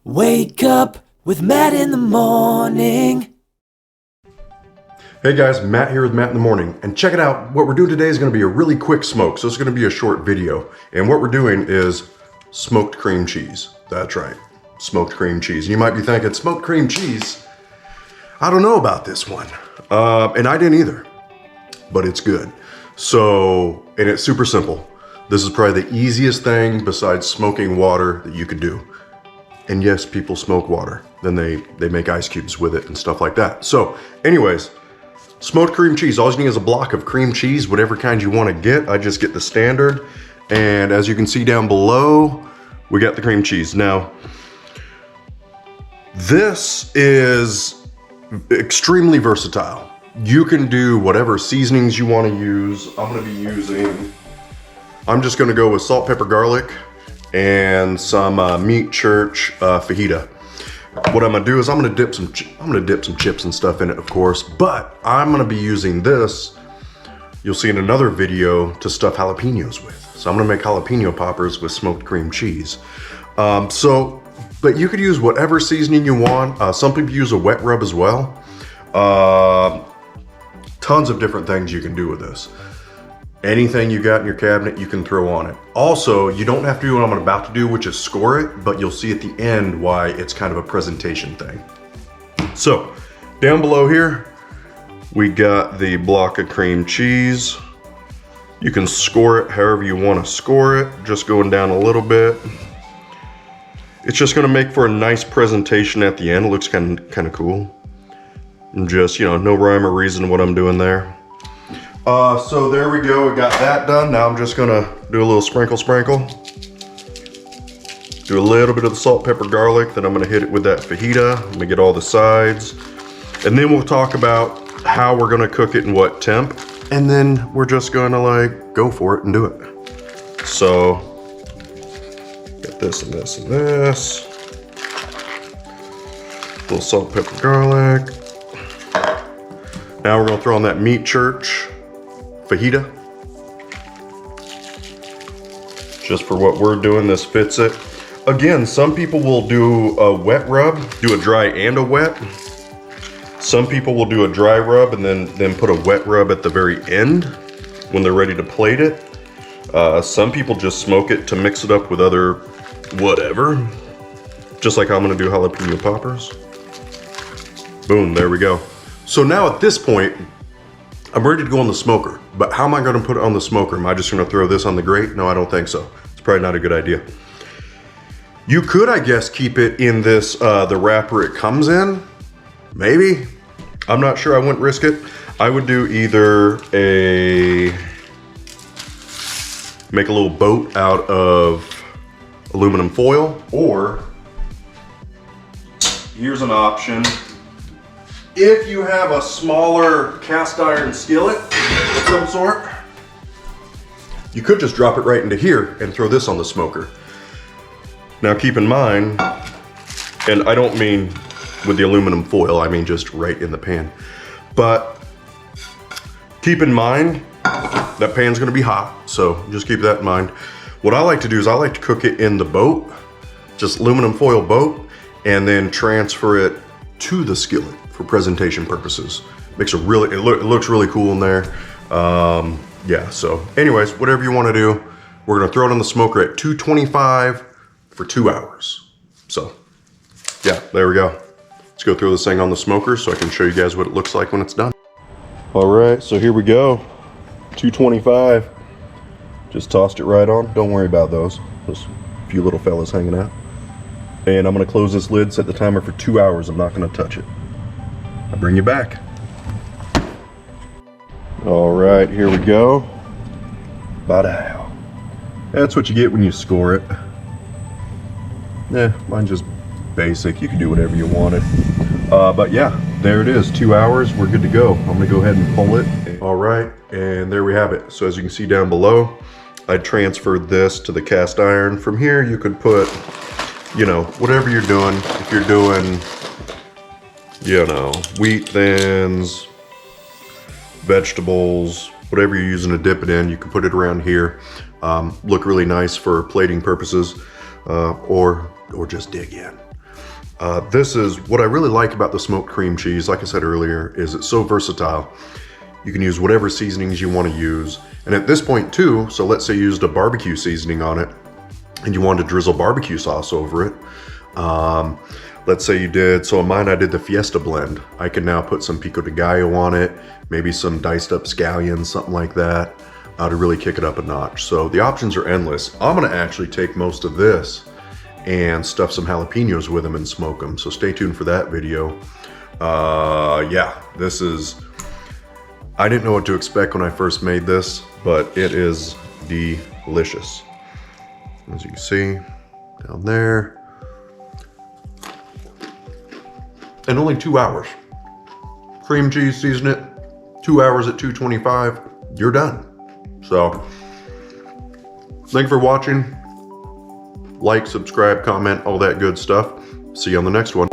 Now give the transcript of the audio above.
Wake up with Matt in the morning. Hey guys, Matt here with Matt in the morning, and check it out. What we're doing today is going to be a really quick smoke, so it's going to be a short video. And what we're doing is smoked cream cheese. That's right, smoked cream cheese. You might be thinking, smoked cream cheese? I don't know about this one, and I didn't either, but it's good. So, and it's super simple. This is probably the easiest thing besides smoking water that you could do. And yes, people smoke water. Then they make ice cubes with it and stuff like that. So anyways, smoked cream cheese. All you need is a block of cream cheese, whatever kind you want to get. I just get the standard. And as you can see down below, we got the cream cheese. Now, this is extremely versatile. You can do whatever seasonings you want to use. I'm just going to go with salt, pepper, garlic, and some meat church fajita. What I'm gonna do is I'm gonna dip some chips and stuff in it, of course, but I'm gonna be using this, you'll see in another video, to stuff jalapenos with. So I'm gonna make jalapeno poppers with smoked cream cheese. But you could use whatever seasoning you want. Some people use a wet rub as well. Tons of different things you can do with this. Anything you got in your cabinet, you can throw on it. Also, you don't have to do what I'm about to do, which is score it, but you'll see at the end why it's kind of a presentation thing. So, down below here, we got the block of cream cheese. You can score it however you want to score it, just going down a little bit. It's just gonna make for a nice presentation at the end. It looks kind of cool. And just, you know, no rhyme or reason to what I'm doing there. So there we go, we got that done. Now I'm just gonna do a little sprinkle. Do a little bit of the salt, pepper, garlic, then I'm gonna hit it with that fajita. I'm gonna get all the sides. And then we'll talk about how we're gonna cook it and what temp. And then we're just gonna like go for it and do it. So, got this and this and this. A little salt, pepper, garlic. Now we're gonna throw on that meat church fajita. Just for what we're doing, this fits it. Again, some people will do a wet rub, do a dry and a wet. Some people will do a dry rub and then put a wet rub at the very end when they're ready to plate it. Some people just smoke it to mix it up with other whatever. Just like I'm gonna do jalapeno poppers. Boom, there we go. So now at this point, I'm ready to go on the smoker, but how am I gonna put it on the smoker? Am I just gonna throw this on the grate? No, I don't think so. It's probably not a good idea. You could, I guess, keep it in this, the wrapper it comes in. Maybe, I'm not sure, I wouldn't risk it. I would do either make a little boat out of aluminum foil, or here's an option. If you have a smaller cast iron skillet of some sort, you could just drop it right into here and throw this on the smoker. Now keep in mind, and I don't mean with the aluminum foil, I mean just right in the pan. But keep in mind, that pan's gonna be hot, so just keep that in mind. What I like to do is I like to cook it in the boat, just aluminum foil boat, and then transfer it to the skillet for presentation purposes. Makes it really, it looks really cool in there. Yeah, so anyways, whatever you wanna do, we're gonna throw it on the smoker at 225 for 2 hours. So yeah, there we go. Let's go throw this thing on the smoker so I can show you guys what it looks like when it's done. All right, so here we go. 225, just tossed it right on. Don't worry about those. Just a few little fellas hanging out. And I'm gonna close this lid, set the timer for 2 hours. I'm not gonna touch it. I'll bring you back. All right, here we go. Ba-dow. That's what you get when you score it. Mine's just basic. You can do whatever you wanted. But yeah, there it is, 2 hours, we're good to go. I'm gonna go ahead and pull it. All right, and there we have it. So as you can see down below, I transferred this to the cast iron. From here, you could put, you know, whatever you're doing. If you're doing, you know, wheat thins, vegetables, whatever you're using to dip it in, you can put it around here. Look really nice for plating purposes, or just dig in. This is what I really like about the smoked cream cheese, like I said earlier, is it's so versatile. You can use whatever seasonings you want to use. And at this point too, so let's say you used a barbecue seasoning on it and you wanted to drizzle barbecue sauce over it. Let's say you did, so on mine I did the Fiesta blend. I can now put some pico de gallo on it, maybe some diced up scallions, something like that, to really kick it up a notch. So the options are endless. I'm gonna actually take most of this and stuff some jalapenos with them and smoke them. So stay tuned for that video. Yeah, this is, I didn't know what to expect when I first made this, but it is delicious. As you can see, down there. And only 2 hours. Cream cheese, season it, 2 hours at 225, you're done. So, thank you for watching. Like, subscribe, comment, all that good stuff. See you on the next one.